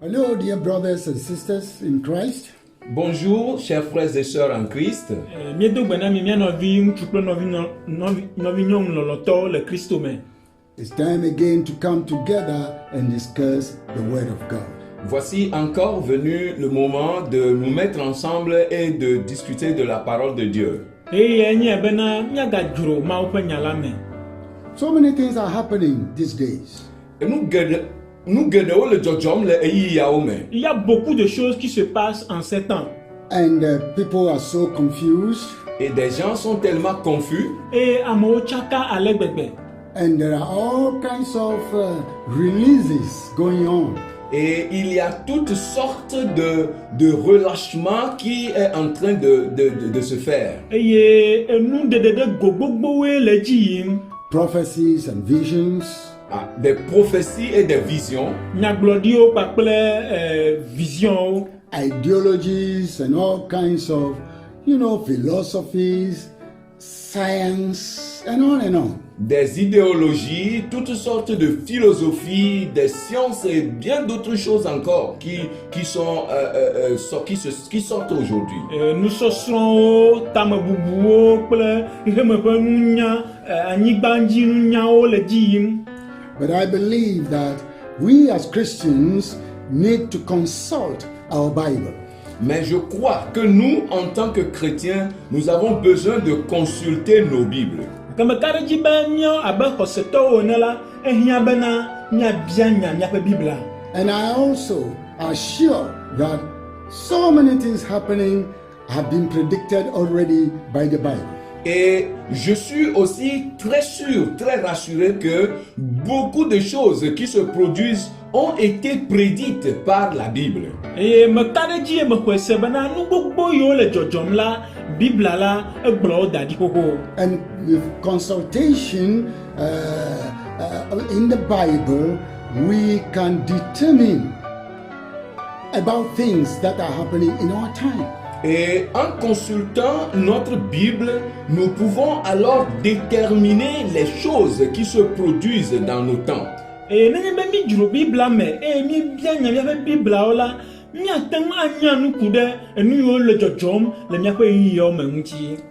Hello, dear brothers and sisters in Christ. Bonjour, chers frères et sœurs en Christ. It's time again to come together and discuss the Word of God. Voici encore venu le moment de nous mettre ensemble et de discuter de la parole de Dieu. So many things are happening these days. Et nous gueudons le jojom le eyiyaome. Il y a beaucoup de choses qui se passent en ces temps. And people are so confused. Et des gens sont tellement confus. Et amo chaka alegbegbe. And there are all kinds of releases going on. Et il y a toutes sortes de relâchements qui est en train de se faire. Et nous de gogbogbo le jiyim. Prophecies and visions. Des prophéties et des visions. Nyaglodio pakple vision. Ideologies and all kinds of, philosophies, science, and on and on. Des idéologies, toutes sortes de philosophies, des sciences et bien d'autres choses encore qui sortent aujourd'hui. Nous sommes tamabubuo ple ihemepe nunya anyibanji nunyao le jiyim. But I believe that we as Christians need to consult our Bible. Mais je crois que nous, en tant que chrétiens, nous avons besoin de consulter nos Bibles. And I also are sure that so many things happening have been predicted already by the Bible. Et je suis aussi très sûr, très rassuré que beaucoup de choses qui se produisent ont été prédites par la Bible. Et And with consultation in the Bible, we can determine about things that are happening in our time. Et en consultant notre Bible, nous pouvons alors déterminer les choses qui se produisent dans nos temps. Et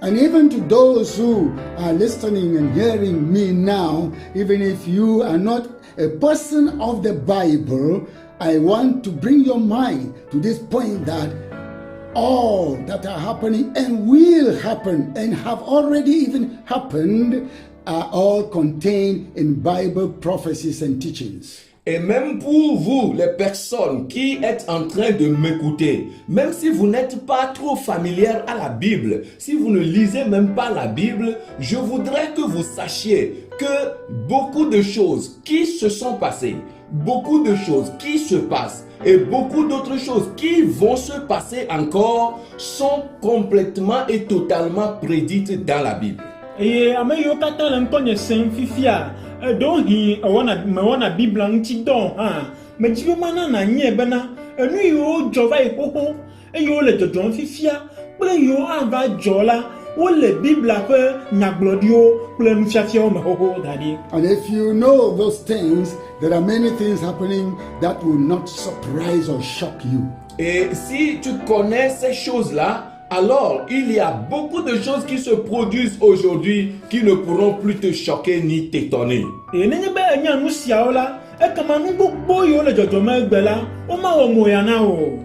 And even to those who are listening and hearing me now, even if you are not a person of the Bible, I want to bring your mind to this point that all that are happening and will happen and have already even happened are all contained in Bible prophecies and teachings. Et même pour vous, les personnes qui êtes en train de m'écouter, même si vous n'êtes pas trop familière à la Bible, si vous ne lisez même pas la Bible, je voudrais que vous sachiez que beaucoup de choses qui se sont passées, beaucoup de choses qui se passent et beaucoup d'autres choses qui vont se passer encore sont complètement et totalement prédites dans la Bible. Et ameyo kata le nkonye sen fifia do hi wana bibla nti don ha me jibe mana na nye bena enu yo jova ikoko e yo le jojon fifia ple yo ava jola wo le bibla pe nyaglodio ple nfiafia o mehoho dadi. And if you know those things, there are many things happening that will not surprise or shock you. Et si tu connais ces choses-là, alors il y a beaucoup de choses qui se produisent aujourd'hui qui ne pourront plus te choquer ni t'étonner. Et nenye be enya nu siaola e kama nu gbogbo yo le jojoma egbela o ma wo moyana o.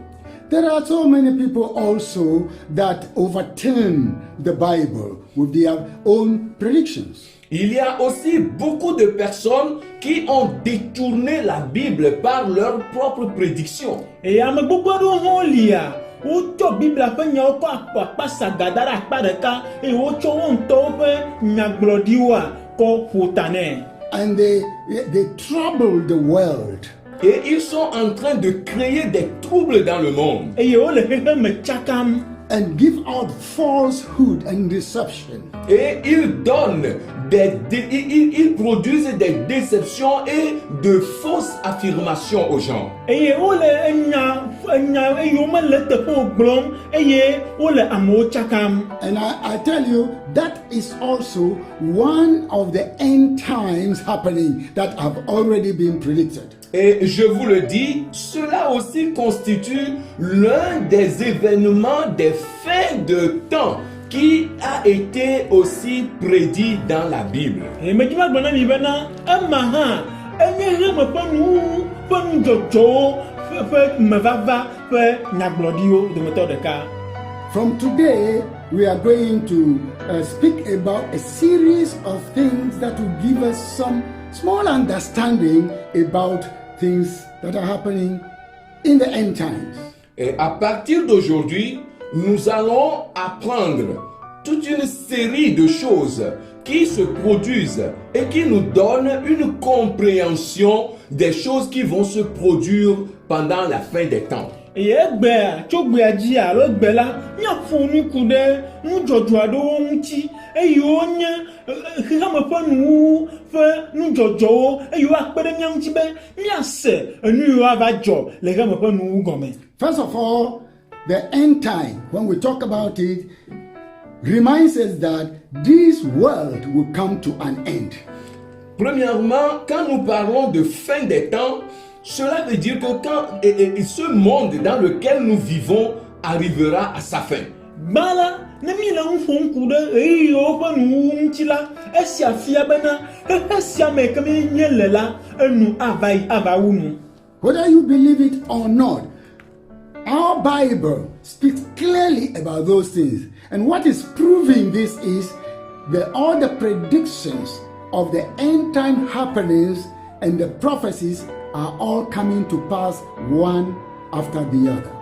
There are so many people also that overturn the Bible with their own predictions. Il y a aussi beaucoup de personnes qui ont détourné la Bible par leurs propres prédictions. Et ame gbogbo do ho lia o to Biblia pe nya o ko apa sagadara akpareka e o cho won to pe nyaglodiwa ko putane. And they trouble the world. Et ils sont en train de créer des troubles dans le monde. Et o le hehe me chakam and give out falsehood and deception. Et ils donnent ils produisent des déceptions et de fausses affirmations aux gens. Et o le enya e yo me le te po glom e o le amo chakam. And I tell you, that is also one of the end times happening that have already been predicted. Et je vous le dis, cela aussi constitue l'un des événements des fins de temps qui a été aussi prédit dans la Bible. Et me dima gbɔna mi bena ema hã enye heme ƒe nu ƒe nudzɔdzɔwo ƒe mevava ƒe nyagblɔɖiwo dometɔ ɖeka. From today, we are going to speak about a series of things that will give us some small understanding about things that are happening in the end times. Et à partir d'aujourd'hui, nous allons apprendre toute une série de choses qui se produisent et qui nous donnent une compréhension des choses qui vont se produire pendant la fin des temps. Eye gbea tso gbea dzi alo gbe la míaƒo nuku ɖe nudzɔdzɔ aɖewo ŋuti eye wonye xexeme ƒe nuwuwu ƒe nudzɔdzɔwo eye woakpe ɖe mía ŋuti be míase enu yiwo ava dzɔ le xexeme ƒe nuwuwu gɔme. First of all, the end time, when we talk about it, reminds us that this world will come to an end. Premièrement, quand nous parlons de fin des temps, cela veut dire que quand ce monde dans lequel nous vivons arrivera à sa fin. Bala ne mi le ŋu ƒom ku ɖe ɣeyiɣiwo ƒe nuwuwu ŋuti la, esia fia bena xexe sia me ke mi nye le la, enu ava wu nu. Whether you believe it or not, our Bible speaks clearly about those things. And what is proving this is all the predictions of the end time happenings and the prophecies are all coming to pass one after the other.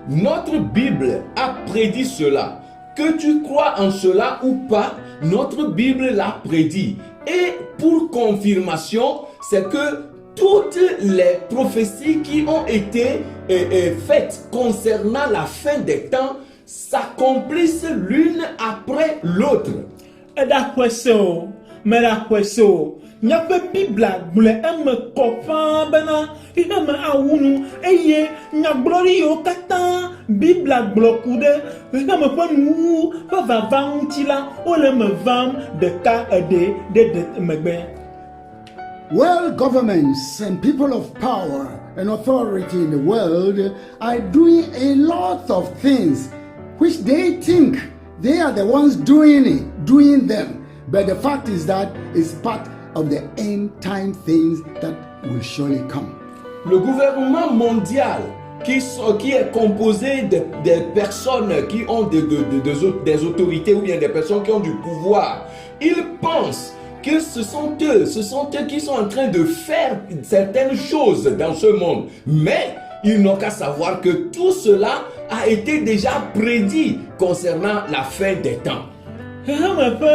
Notre Bible a prédit cela. Que tu crois en cela ou pas, notre Bible l'a prédit. Et pour confirmation, c'est que toutes les prophéties qui ont été faites concernant la fin des temps s'accomplissent l'une après l'autre. Eɖaƒe se o, meɖaƒe se o. Míaƒe Biblia gblẽ eme kɔ ƒãa bena xexeme awu nu eye nyagblɔɖi yiwo katã Biblia gblɔ ku ɖe xexeme ƒe nuwuwu ƒe vava ŋuti la, wole eme vam ɖeka ɖe megbe. World governments and people of power and authority in the world are doing a lot of things which they think they are the ones doing them. But the fact is that it's part of the end time things that will surely come. Le gouvernement mondial qui est composé des personnes qui ont des autorités ou bien des personnes qui ont du pouvoir, ils pensent que ce sont eux qui sont en train de faire certaines choses dans ce monde. Mais ils n'ont qu'à savoir que tout cela a été déjà prédit concernant la fin des temps. Xexeme ƒe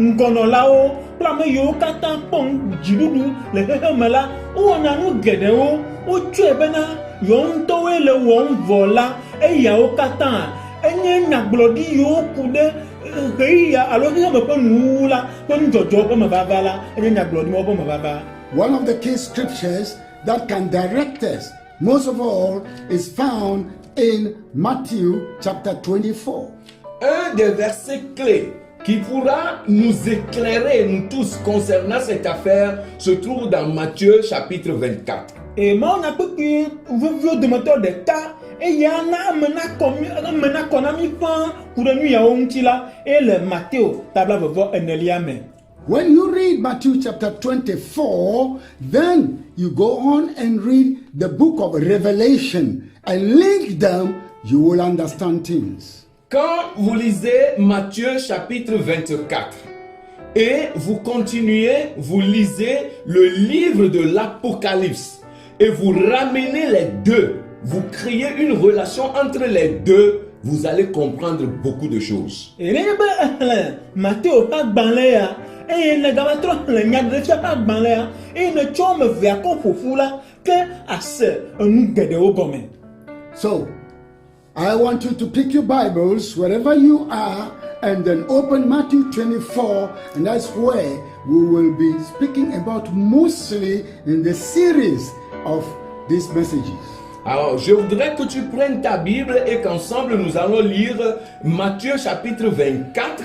ŋgɔnɔlawo kple ame yiwo katã kpɔ dziɖuɖu le xexeme la, wowɔna nu geɖewo, wotsɔe bena yewo ŋutɔwoe le wɔm vɔ la, eyawo katã enye nyagblɔɖi yiwo ku ɖe ɣeyiɣia alo xexeme ƒe nuwuwu la ƒe nudzɔdzɔ ƒe mevava la, enye nyagblɔɖiwo ƒe mevava. One of the key scriptures that can direct us, most of all, is found in Matthew chapter 24. Un des versets clés qui pourra nous éclairer, nous tous, concernant cette affaire, se trouve dans Matthieu chapitre 24. Et Mawu nyakpekpe vevio dometɔ ɖeka eya na ame nakɔ na mi ƒãa ku ɖe nu yawo ŋuti la, eye le Mateo tabla vevɔ enelia me. When you read Matthew chapter 24, then you go on and read the book of Revelation and link them, you will understand things. Quand vous lisez Matthieu chapitre 24 et vous continuez, vous lisez le livre de l'Apocalypse et vous ramenez les deux, vous créez une relation entre les deux, vous allez comprendre beaucoup de choses. Et nenye be Mateo ƒe agbalẽ ya, eye ne gava trɔ xlẽ nyaɖeɖefia ƒe agbalẽ ya, eye ne tsɔ ame evea kɔ ƒoƒu la, ke ase enu geɖewo gɔme. So, I want you to pick your Bibles wherever you are and then open Matthew 24, and that's where we will be speaking about mostly in the series of these messages. Alors, je voudrais que tu prennes ta Bible et qu'ensemble nous allons lire Matthieu chapitre 24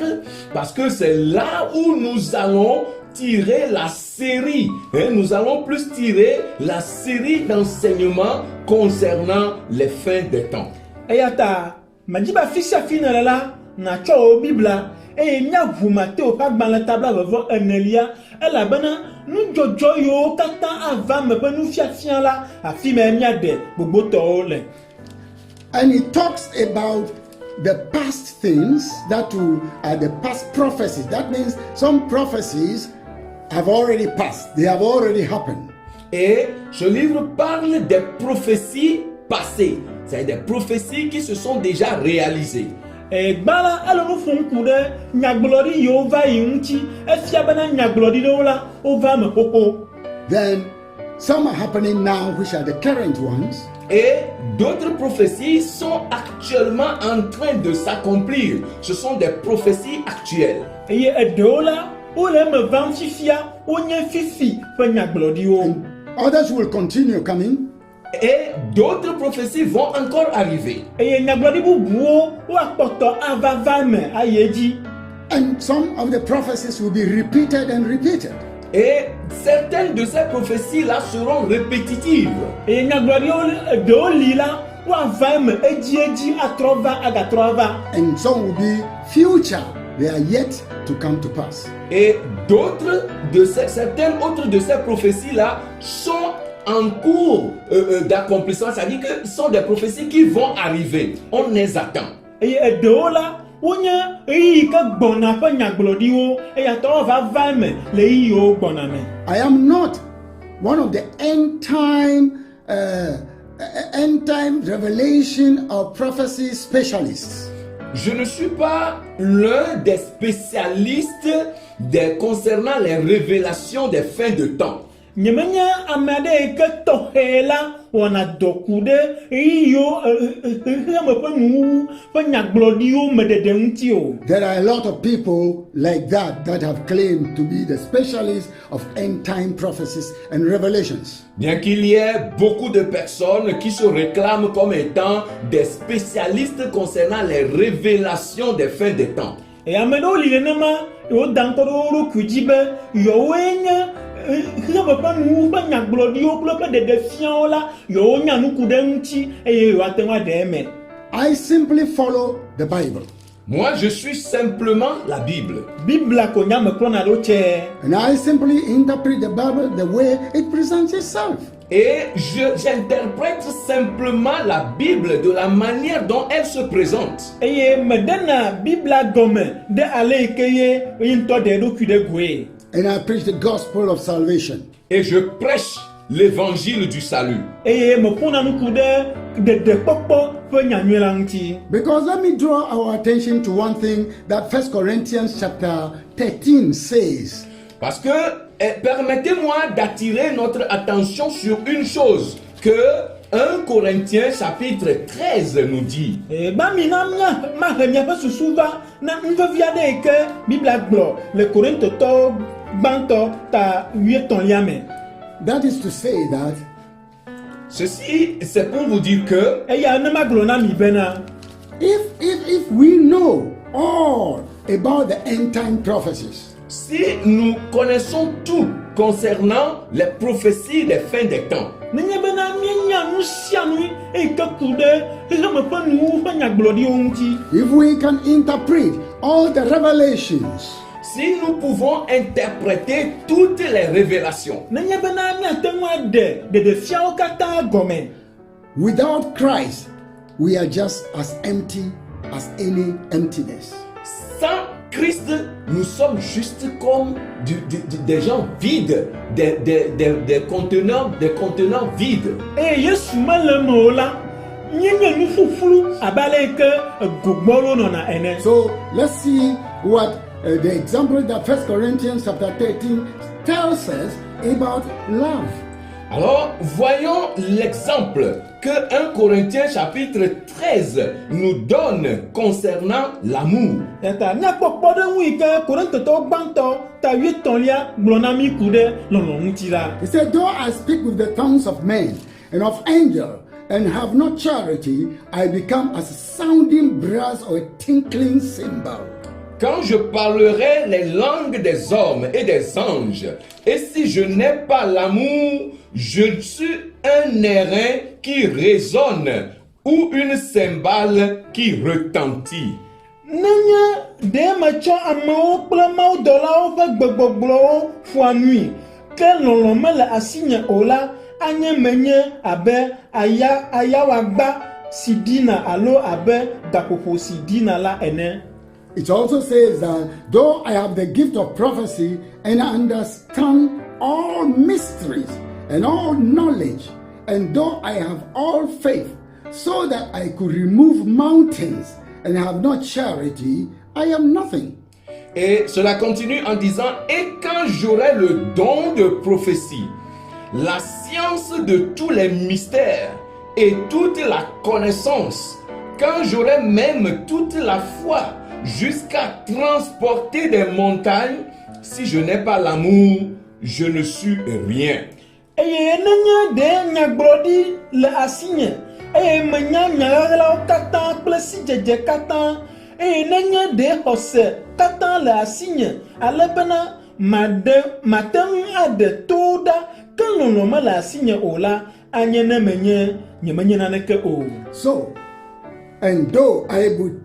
parce que c'est là où nous allons tirer la série. Nous allons plus tirer la série d'enseignements concernant les fins des temps. Eyata, majiba fisia fina la na cho Bibla e nya vumate o pa gban la tabla vavo enelia ela bana nu jojo yo kata ava me pe nu fia la afi me nya de gbogbo to le. And he talks about the past things are the past prophecies. That means some prophecies have already passed. They have already happened. Et ce livre parle des prophéties passées. C'est des prophéties qui se sont déjà réalisées. E gbala alo nu fun kude nyaglori yo va yunchi e fia bana nyaglori do la o va me popo. Then some are happening now, which are the current ones. Et d'autres prophéties sont actuellement en train de s'accomplir. Ce sont des prophéties actuelles. E edola o le me van fifia o nye fifi fe nyaglori o. Others will continue coming. Et d'autres prophéties vont encore arriver. E nyaglori bubu o apoto ava va me ayeji. And some of the prophecies will be repeated and repeated. Et certaines de ces prophéties-là seront répétitives. E nyaglori o do lila o ava me eji atrova agatrova. And some will be future. They are yet to come to pass. Et certaines autres de ces prophéties-là sont en cours d'accomplissement. C'est-à-dire que ce sont des prophéties qui vont arriver. On les attend. Et edola wonya yi ka gbona fa nyaglodi wo e ya to va me le yi o gbona me. I am not one of the end time revelation or prophecy specialists. Je ne suis pas l'un des spécialistes concernant les révélations des fins de temps. Nyemenya amade ke tohela wana dokude iyo me panu panyaglodi o medede nti o. There are a lot of people like that have claimed to be the specialists of end time prophecies and revelations. Bien qu'il y ait beaucoup de personnes qui se réclament comme étant des spécialistes concernant les révélations des fins des temps. Et amedo li nema o dankoro kujibe yo wenya me panu panyaglodi o klope de fiaola yo nya nukude nti e yo atenwa de me. I simply follow the Bible. Moi, je suis simplement la Bible. Bibla ko nya me krona do che. And I simply interpret the Bible the way it presents itself. Et j'interprète simplement la Bible de la manière dont elle se présente. Eye medena Bibla gome de ale keye into de do kude gwe. And I preach the gospel of salvation. Et je prêche l'évangile du salut. Eye me pona nukude de popo fe nyanyela nti. Because let me draw our attention to one thing that 1 Corinthians chapter 13 says. Parce que permettez-moi d'attirer notre attention sur une chose que 1 Corinthiens chapitre 13 nous dit. Ba mi na ma hemia fa susuva na mva viade ke Bibla glo le Corinto to banto ta 8 ton yame. That is to say that ceci c'est pour vous dire que eya na maglona mi bena. If we know all about the end time prophecies, si nous connaissons tout concernant les prophéties des fins des temps, Nenye bena mienya nu sianu e ka kude e me panu fa nyaglodi onti. if we can interpret all the revelations, si nous pouvons interpréter toutes les révélations, Nenye bena mi atenwa de fiao kata gome. without Christ, we are just as empty as any emptiness. sans Christ, nous sommes juste comme des gens vides, des conteneurs vides. E Yesu malemo la nyenye nu fufulu abale ke gogbolo no na ene. So let's see what the example that 1 Corinthians chapter 13 tells us about love. Alors, voyons l'exemple que 1 Corinthiens chapitre 13 nous donne concernant l'amour. Eta nya popo de wi ke Korinto to banto ta 8 ton lia glona mi kude lono ntira. He said, though I speak with the tongues of men and of angels and have not charity, I become as a sounding brass or a tinkling cymbal. quand je parlerai les langues des hommes et des anges, et si je n'ai pas l'amour, je suis un airain qui résonne ou une cymbale qui retentit. Nenye de metsɔ amewo kple mawudɔlawo ƒe gbegbɔgblɔwo ƒoa nui, ke lɔlɔ̃ mele asinye o la, anye menye abe ayawagba si ɖina alo abe gaƒoƒo si ɖina la ene. It also says that though I have the gift of prophecy and I understand all mysteries and all knowledge, and though I have all faith, so that I could remove mountains and have not charity, I am nothing. Et cela continue en disant, et quand j'aurai le don de prophétie, la science de tous les mystères et toute la connaissance, quand j'aurai même toute la foi jusqu'à transporter des montagnes, si je n'ai pas l'amour, je ne suis rien. Eye nenye de nyagblɔɖi le asinye, eye menya nyaɣaɣlawo katã kple sidzedze katã, eye nenye de xɔse katã le asinye, ale bena mate ŋu aɖe to ɖa, ke lɔlɔ̃ mele asinye o la, anye ne nyemenye naneke o. So, and though I would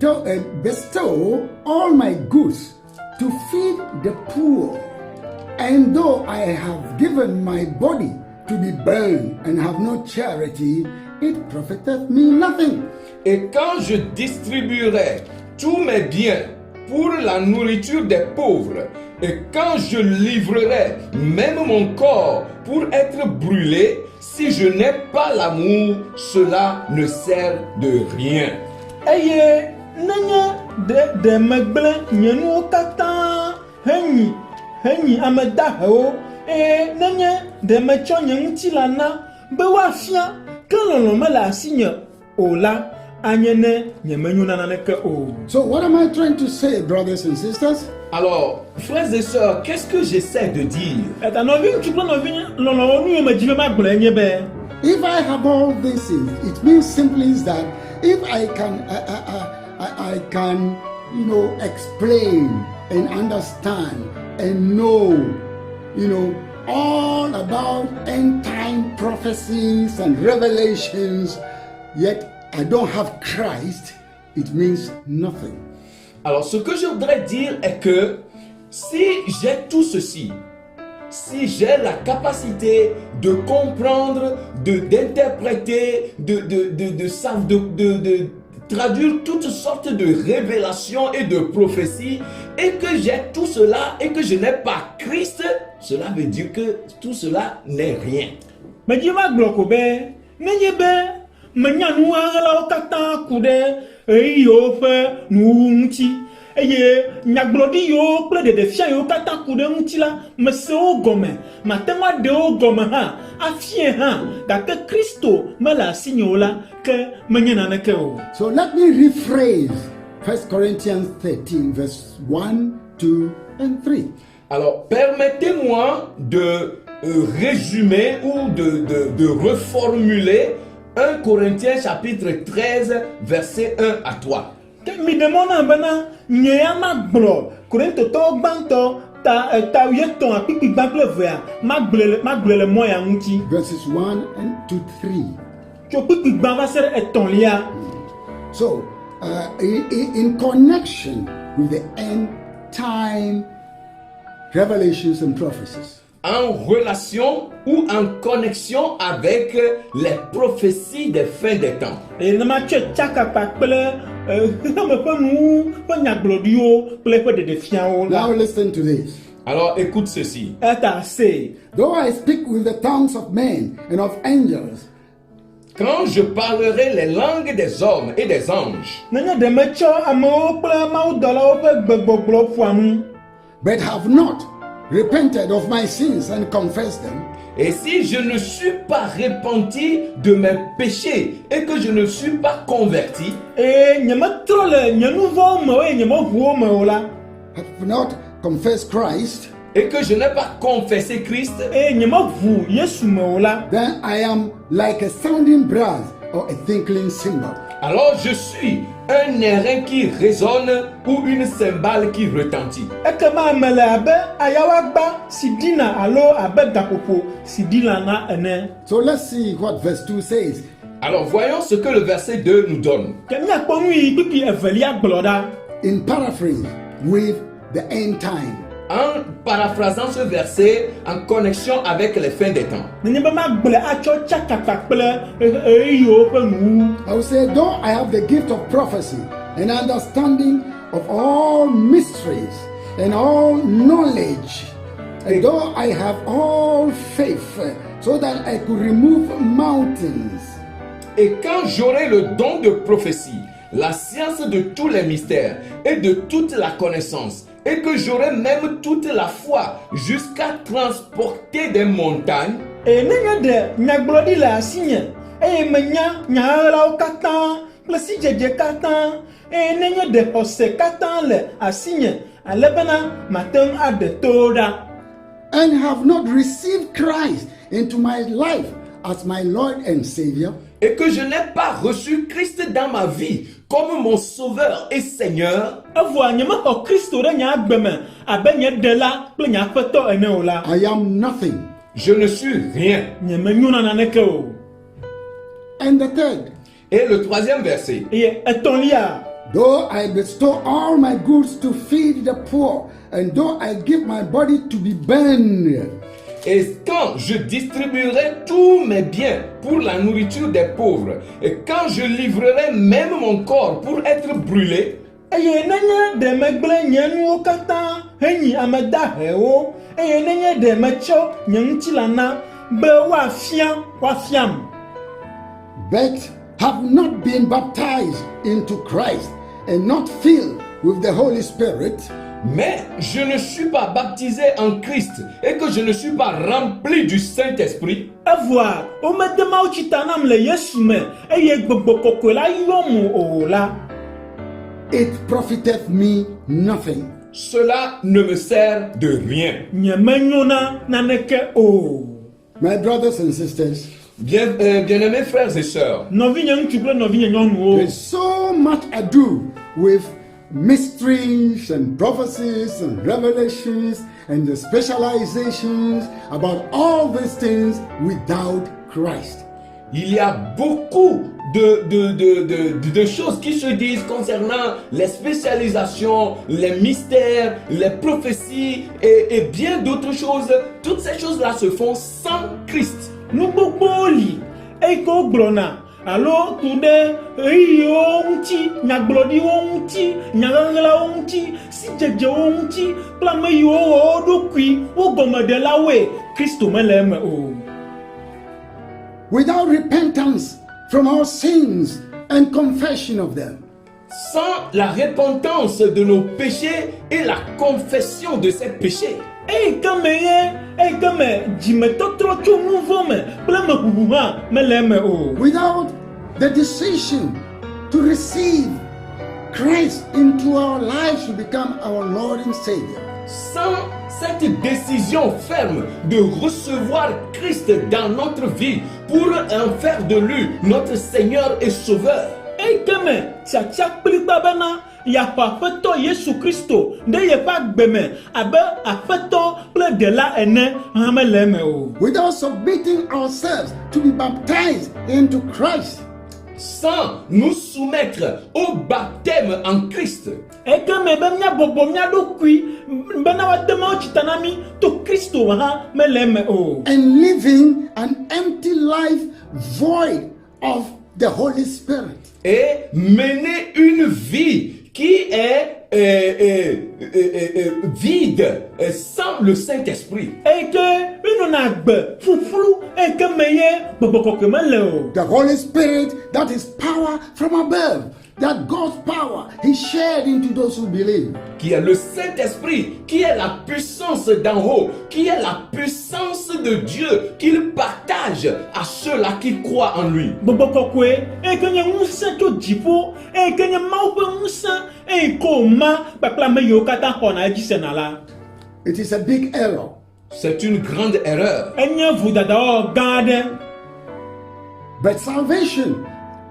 bestow all my goods to feed the poor, and though I have given my body to be burned and have no charity, it profiteth me nothing. Et quand je distribuerai tous mes biens pour la nourriture des pauvres, et quand je livrerai même mon corps pour être brûlé, si je n'ai pas l'amour, cela ne sert de rien. Eye nenye de megble nye nuwo katã henyi ame dahewo, eye nenye de metsɔ nye ŋutilã na be woafia, ke lɔlɔ̃ mele asinye o la, anye ne nyemenyo na naneke o. So what am I trying to say, brothers and sisters? Alors, frères et sœurs, qu'est-ce que j'essaie de dire? Eta nɔvi ŋutsu kple nɔvi lɔlɔ̃wo nu me dzi be magblɔe nye be, If I have all these things, it means simply is that if I can, explain and understand and know, all about end time prophecies and revelations, yet I don't have Christ, it means nothing. Alors, ce que je voudrais dire est que si j'ai tout ceci, si j'ai la capacité de comprendre, d'interpréter, de traduire toutes sortes de révélations et de prophéties, et que j'ai tout cela et que je n'ai pas Christ, cela veut dire que tout cela n'est rien. me dzi magblɔ ko be, nenye be menya nu aɣlawo katã ku ɖe ɣeyiwo ƒe nuwuwu ŋuti, eye nyagblɔɖi yiwo kple ɖeɖefia yiwo katã ku ɖe ŋuti la, mese wo gɔme, mate ŋu aɖe wo gɔme hã, afie hã, gake Kristo mele asinye o la, ke menye naneke o. So let me rephrase 1 Corinthians 13, verse 1, 2, and 3. Alors, permettez-moi de résumer ou de reformuler 1 Corinthiens chapitre 13, verset 1 à 3. Ke mi ɖe mɔ na bena nye ya magblɔ Korintotɔwo gbãtɔ ta 8:2 kple 2 magblɔe le mɔ ya ŋuti. Verses 1 and to 3. Tso 8 va se ɖe 3. So, in connection with the end time revelations and prophecies, En relation ou en connexion avec les prophéties des fins des temps. Eye ne ma tsɔe tsakapa kple xexeme ƒe nuwo ƒe nyagblɔɖiwo kple ƒe ɖeɖefiawo la. now listen to this. Alors écoute ceci. Eta se. Though I speak with the tongues of men and of angels, Quand je parlerai les langues des hommes et des anges, Nenye ɖe metsɔ amewo kple mawudɔlawo ƒe gbegbɔgblɔ ƒoa nu, but have not repented of my sins and confessed them, et si je ne suis pas repenti de mes péchés et que je ne suis pas converti, eye nyemetrɔ le nye nu vɔ̃wo me eye nyemeʋuwo me o la, have not confessed Christ, et que je n'ai pas confessé Christ, eye nyemeʋu Yesu me o la, then I am like a sounding brass or a tinkling cymbal. Alors je suis un airain qui résonne ou une cymbale qui retentit. Ekema mele abe ayawagba sidina alo abe gapopo sidilana ene. So let's see what verse 2 says. Alors voyons ce que le verset 2 nous donne. Kemia kpɔnui pipi evelia gblɔɖa. In paraphrase with the end time. En paraphrasant ce verset en connexion avec les fins des temps. Nenye be magble atsɔ tsakaka kple eyiwo ƒe nuwu. I will say, though I have the gift of prophecy and understanding of all mysteries and all knowledge, and though I have all faith so that I could remove mountains. Et quand j'aurai le don de prophétie, la science de tous les mystères et de toute la connaissance, et que j'aurai même toute la foi jusqu'à transporter des montagnes, Nenye de nyagblɔɖi le asinye eye menya nyaɣelawo katã kple sidzedze katã eye nenye de xɔse katã le asinye ale bena mate ŋu aɖe to ɖa. And have not received Christ into my life as my Lord and Savior, et que je n'ai pas reçu Christ dans ma vie comme mon sauveur et Seigneur, Evɔa nyemexɔ Kristo ɖe nye agbe me abe nye ɖela kple nye aƒetɔ ene o la, I am nothing. je ne suis rien. nyemenyo na naneke o. And the third, Et le troisième verset. Eye etɔ̃lia, though I bestow all my goods to feed the poor, and though I give my body to be burned, Et quand je distribuerai tous mes biens pour la nourriture des pauvres, et quand je livrerai même mon corps pour être brûlé, eye nenye ɖe megblẽ nye nuwo katã henyi ame dahewo eye nenye ɖe metsɔ nye ŋutilã na be woafiam. but have not been baptized into Christ and not filled with the Holy Spirit, mais je ne suis pas baptisé en Christ et que je ne suis pas rempli du Saint-Esprit, Evɔa womede mawutsi ta nam le Yesu me eye gbɔgbɔ kɔkɔe la yɔm o la, it profiteth me nothing. cela ne me sert de rien. nyemenyo na naneke o. My brothers and sisters, Bien-aimés frères et sœurs, Nɔvinye ŋutsu kple nɔvinye nyɔnuwo. there's so much ado with mysteries and prophecies and revelations and the specializations about all these things without Christ. il y a beaucoup de choses qui se disent concernant les spécialisations, les mystères, les prophéties et bien d'autres choses. Toutes ces choses-là se font sans Christ. Nu gbogbo li eye ke wogblɔna alo tu ɖe eyiwo ŋuti, nyagblɔɖiwo ŋuti, nyaɣeɣlawo ŋuti, sidzedzewo ŋuti kple ame yiwo wɔ wo ɖokui wo gɔmeɖelawoe, Kristo mele eme o. Without repentance from our sins and confession of them. Sans la repentance de nos péchés et la confession de ces péchés. Eyi ke me ye eyi ke me dzimetɔtrɔ tso nu vɔ me kple meʋuʋu hã mele eme o. Without the decision to receive Christ into our lives to become our Lord and Savior. Sans cette décision ferme de recevoir Christ dans notre vie pour en faire de lui notre Seigneur et Sauveur. Eyi ke me tiatia kplikpa bena yeaxɔ aƒetɔ Yesu Kristo ɖe yeƒe agbe me abe aƒetɔ kple ɖela ene hã mele eme o. Without submitting ourselves to be baptized into Christ. Sans nous soumettre au baptême en Christ. Eyi ke me be míabɔbɔ mía ɖokui bena woade mawutsi ta na mí to Kristo hã mele eme o. And living an empty life void of the Holy Spirit. Et mener une vie qui est vide sans le Saint-Esprit. Eyi ke minɔna agbe ƒuƒlu eyi ke me ye gbɔgbɔ kɔkɔe mele o. The Holy Spirit, that is power from above. That God's power He shared into those who believe. Qui est le Saint-Esprit, qui est la puissance d'en haut, qui est la puissance de Dieu qu'il partage à ceux-là qui croient en lui. Gbɔgbɔ kɔkɔe eyi ke nye ŋusẽ tso dziƒo eyi ke nye Mawu ƒe ŋusẽ eyi ke wòma kpakple ame yiwo katã xɔna edzi sena la. It is a big error. C'est une grande erreur. Enye vodadawɔwɔ gã aɖe. But salvation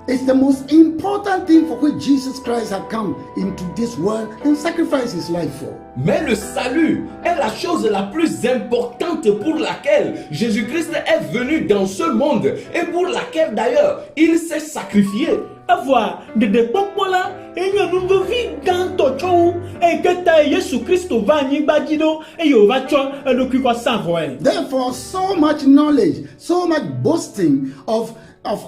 It's the most important thing for which Jesus Christ had come into this world and sacrificed his life for. Mais le salut est la chose la plus importante pour laquelle Jésus-Christ est venu dans ce monde et pour laquelle d'ailleurs il s'est sacrifié. Avoir de popola et nous devons dans ton et que ta Jésus Christ va n'y badido et yo va toi le qui va savoir. Therefore, so much knowledge, so much boasting of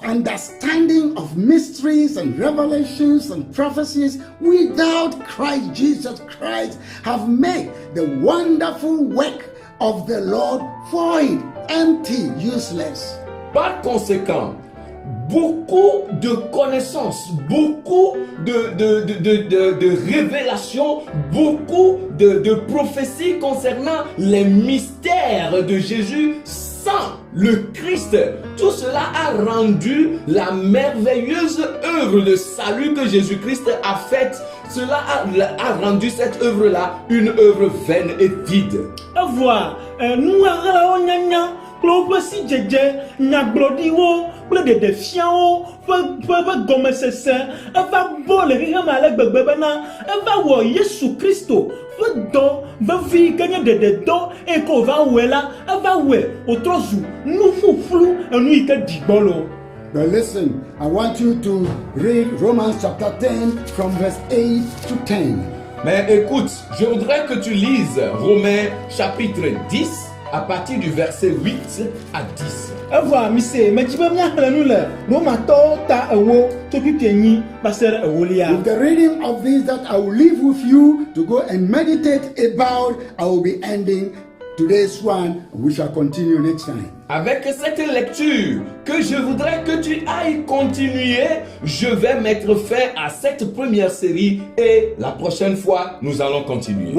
understanding of mysteries and revelations and prophecies without Christ Jesus Christ have made the wonderful work of the Lord void, empty, useless. Par conséquent, beaucoup de connaissances, beaucoup de révélations, beaucoup de prophéties concernant les mystères de Jésus sans le Christ. Tout cela a rendu la merveilleuse œuvre de salut que Jésus-Christ a faite. Cela a rendu cette œuvre-là une œuvre vaine et vide. Avoir nous si djedje nya glodiwo ple de defianwo fa gome sese va bole rihama le gbegbe bena va wo Yesu Kristo fa do va vi kanye de do e ko va wela va we otrozu nu fuflu enu ike digbolo. But listen, I want you to read Romans chapter 10 from verse 8 to 10. Mais écoute, je voudrais que tu lises Romains chapitre 10 à partir du verset 8 à 10. With the reading of this that I will leave with you to go and meditate about, I will be ending today's one. We shall continue next time. Avec cette lecture que je voudrais que tu ailles continuer, je vais mettre fin à cette première série et la prochaine fois, nous allons continuer.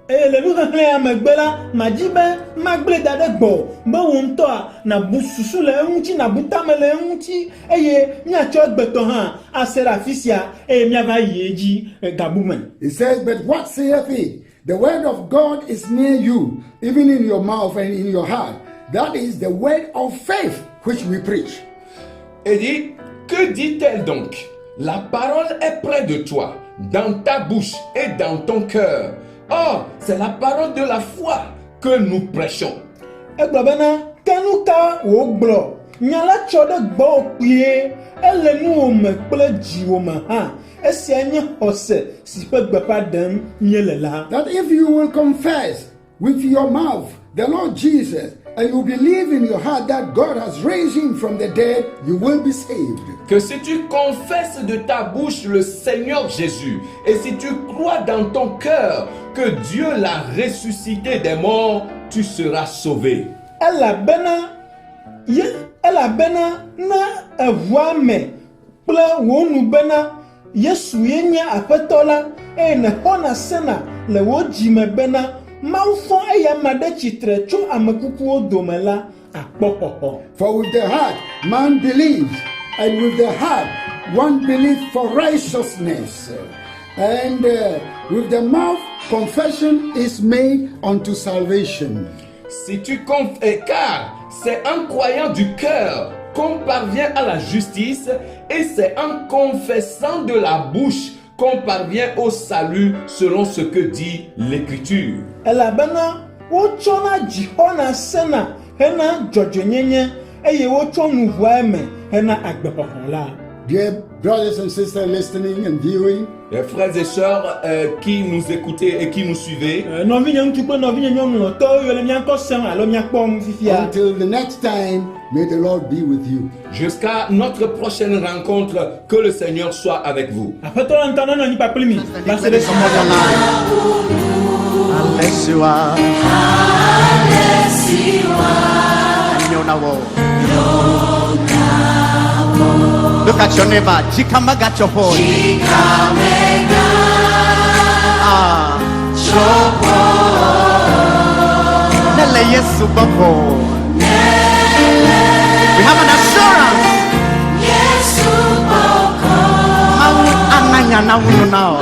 Le nous a magbela majibe magle dade gbo ba wonto na bususu le unti na butame le unti eye nya cho gbeto han asera fisia e mia va yeji gabumen. It says, but what saith he? The word of God is near you, even in your mouth and in your heart. That is the word of faith which we preach. Et dit, que dit-elle donc? La parole est près de toi, dans ta bouche et dans ton cœur. Or, c'est la parole de la foi que nous prêchons. Egbabana kanuka wo gbo nyala chode gbo pie elenu me ple jiwo ma ha esi anye hose si pe gbepa dem nyelela. That if you will confess with your mouth the Lord Jesus and you believe in your heart that God has raised him from the dead, you will be saved. Que si tu confesses de ta bouche le Seigneur Jésus et si tu crois dans ton cœur que Dieu l'a ressuscité des morts, tu seras sauvé. Ela bena na evoame ple wonu bena Yesu yenya apetola e ne hona sena le wojime bena maufon eya made chitre cho amekuku odomela akpopopo. For with the heart man believes, and with the heart one believes for righteousness, and with the mouth confession is made unto salvation. Si tu car c'est en croyant du cœur qu'on parvient à la justice et c'est en confessant de la bouche qu'on parvient au salut selon ce que dit l'Écriture. Elabena wochona jihona sena hena jojonyenye eye wochonu voeme hena agbepokola. Dear brothers and sisters listening and viewing, les frères et sœurs qui nous écoutaient et qui nous suivaient, until the next time, may the Lord be with you. Jusqu'à notre prochaine rencontre, que le Seigneur soit avec vous. Look at your neighbor. Jikama got your phone. Nele Yesu babo. We have an assurance. Yesu babo. Ananya na now.